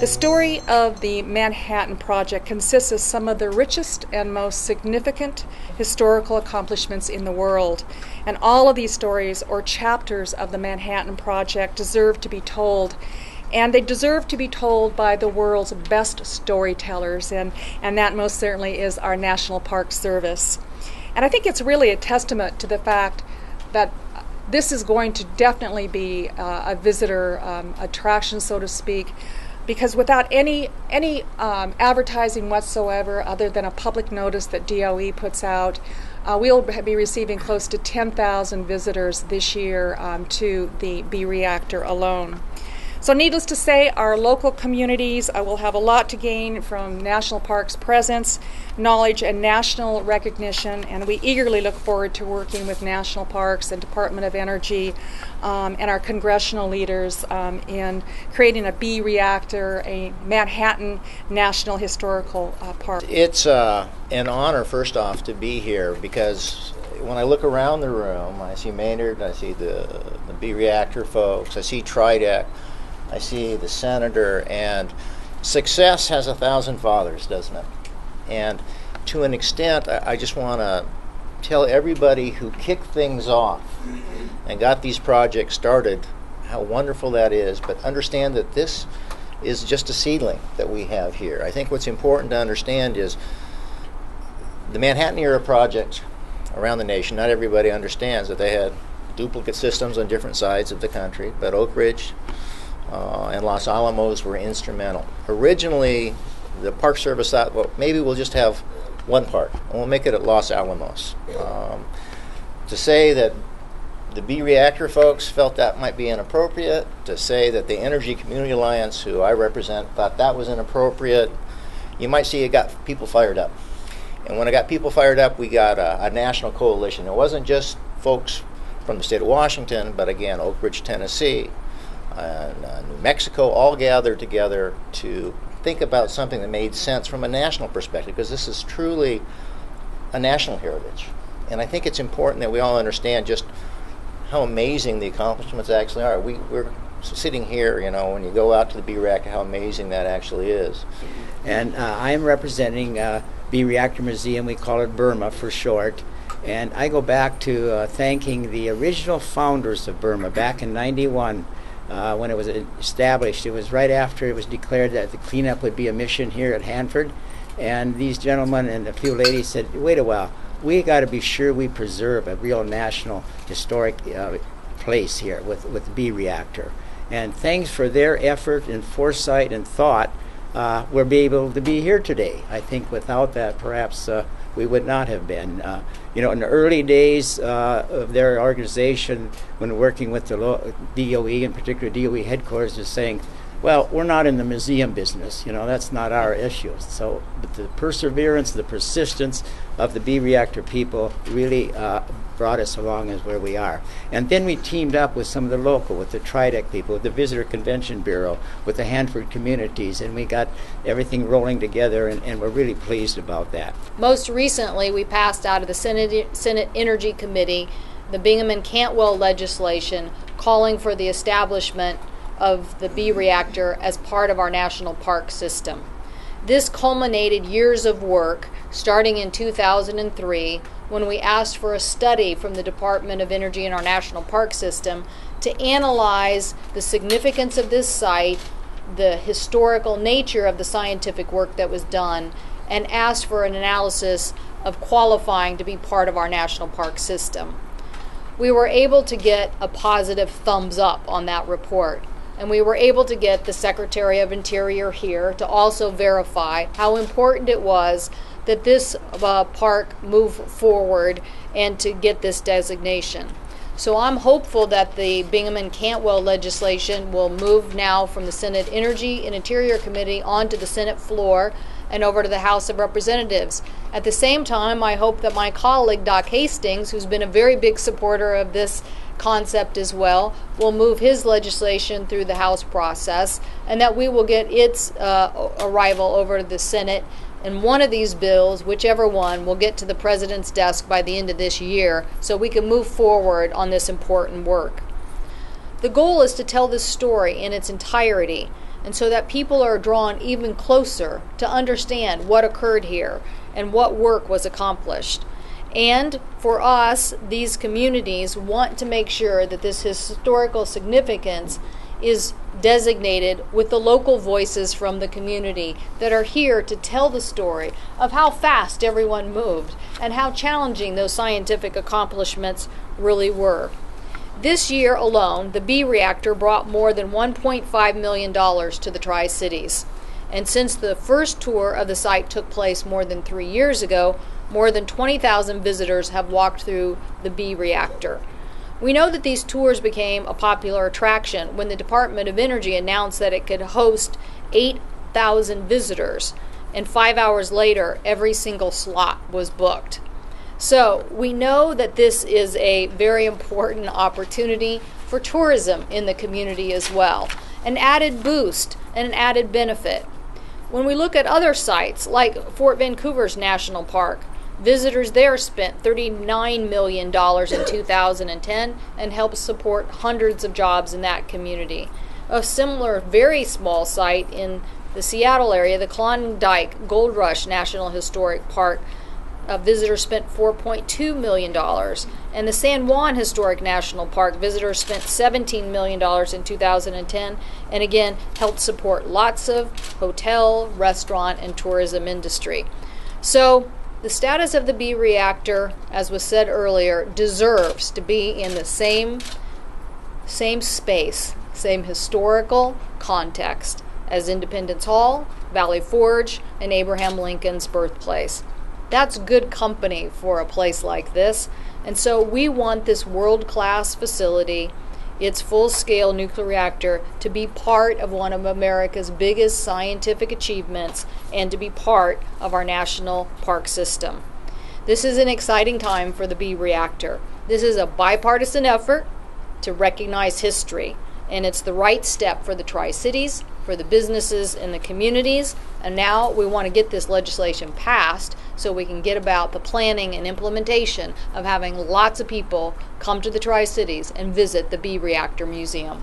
The story of the Manhattan Project consists of some of the richest and most significant historical accomplishments in the world. And all of these stories or chapters of the Manhattan Project deserve to be told. And they deserve to be told by the world's best storytellers, and that most certainly is our National Park Service. And I think it's really a testament to the fact that this is going to definitely be a visitor attraction, so to speak, because without any advertising whatsoever other than a public notice that DOE puts out, we'll be receiving close to 10,000 visitors this year to the B-Reactor alone. So needless to say, our local communities will have a lot to gain from National Park's presence, knowledge, and national recognition, and we eagerly look forward to working with National Parks and Department of Energy and our congressional leaders in creating a B-Reactor, a Manhattan National Historical Park. It's an honor, first off, to be here, because when I look around the room, I see Maynard, I see the B-Reactor folks, I see TRIDEC, I see the senator, and success has 1,000 fathers, doesn't it? And to an extent, I just want to tell everybody who kicked things off and got these projects started how wonderful that is, but understand that this is just a seedling that we have here. I think what's important to understand is the Manhattan era projects around the nation, not everybody understands that they had duplicate systems on different sides of the country, but Oak Ridge and Los Alamos were instrumental. Originally, the Park Service thought, well, maybe we'll just have one park, and we'll make it at Los Alamos. To say that the B-Reactor folks felt that might be inappropriate, to say that the Energy Community Alliance, who I represent, thought that was inappropriate, you might see it got people fired up. And when it got people fired up, we got a national coalition. It wasn't just folks from the state of Washington, but again, Oak Ridge, Tennessee, and New Mexico, all gathered together to think about something that made sense from a national perspective, because this is truly a national heritage. And I think it's important that we all understand just how amazing the accomplishments actually are. We're sitting here, you know, when you go out to the B-Reactor, how amazing that actually is. And I'm representing B-Reactor Museum. We call it Burma for short. And I go back to thanking the original founders of Burma back in '91. When it was established. It was right after it was declared that the cleanup would be a mission here at Hanford, and these gentlemen and a few ladies said, wait a while, we got to be sure we preserve a real national historic place here with the B-Reactor. And thanks for their effort and foresight and thought, we'll be able to be here today. I think without that, perhaps we would not have been. You know, in the early days of their organization, when working with the DOE, in particular DOE headquarters, is saying, well, we're not in the museum business. You know, that's not our issue. So but the perseverance, the persistence of the B-Reactor people really brought us along as where we are. And then we teamed up with some of the local, with the TRIDEC people, with the Visitor Convention Bureau, with the Hanford communities, and we got everything rolling together, and we're really pleased about that. Most recently, we passed out of the Senate Energy Committee the Bingham and Cantwell legislation calling for the establishment of the B-Reactor as part of our national park system. This culminated years of work starting in 2003 when we asked for a study from the Department of Energy and our national park system to analyze the significance of this site, the historical nature of the scientific work that was done, and asked for an analysis of qualifying to be part of our national park system. We were able to get a positive thumbs up on that report, and we were able to get the Secretary of Interior here to also verify how important it was that this park move forward and to get this designation. So I'm hopeful that the Bingham and Cantwell legislation will move now from the Senate Energy and Interior Committee onto the Senate floor and over to the House of Representatives. At the same time, I hope that my colleague, Doc Hastings, who's been a very big supporter of this concept as well, will move his legislation through the House process, and that we will get its arrival over to the Senate. And one of these bills, whichever one, will get to the President's desk by the end of this year so we can move forward on this important work. The goal is to tell this story in its entirety and so that people are drawn even closer to understand what occurred here and what work was accomplished. And for us, these communities want to make sure that this historical significance is designated with the local voices from the community that are here to tell the story of how fast everyone moved and how challenging those scientific accomplishments really were. This year alone, the B-Reactor brought more than $1.5 million to the Tri-Cities. And since the first tour of the site took place more than 3 years ago, more than 20,000 visitors have walked through the B-Reactor. We know that these tours became a popular attraction when the Department of Energy announced that it could host 8,000 visitors, and 5 hours later, every single slot was booked. So we know that this is a very important opportunity for tourism in the community as well, an added boost and an added benefit. When we look at other sites like Fort Vancouver's National Park, visitors there spent $39 million in 2010 and helped support hundreds of jobs in that community. A similar, very small site in the Seattle area, the Klondike Gold Rush National Historic Park, visitors spent $4.2 million. And the San Juan Historic National Park, visitors spent $17 million in 2010 and again helped support lots of hotel, restaurant, and tourism industry. So the status of the B-Reactor, as was said earlier, deserves to be in the same space, same historical context as Independence Hall, Valley Forge, and Abraham Lincoln's birthplace. That's good company for a place like this, and so we want this world-class facility, its full-scale nuclear reactor, to be part of one of America's biggest scientific achievements and to be part of our national park system. This is an exciting time for the B-Reactor. This is a bipartisan effort to recognize history, and it's the right step for the Tri-Cities, for the businesses and the communities, and now we want to get this legislation passed so we can get about the planning and implementation of having lots of people come to the Tri-Cities and visit the B-Reactor Museum.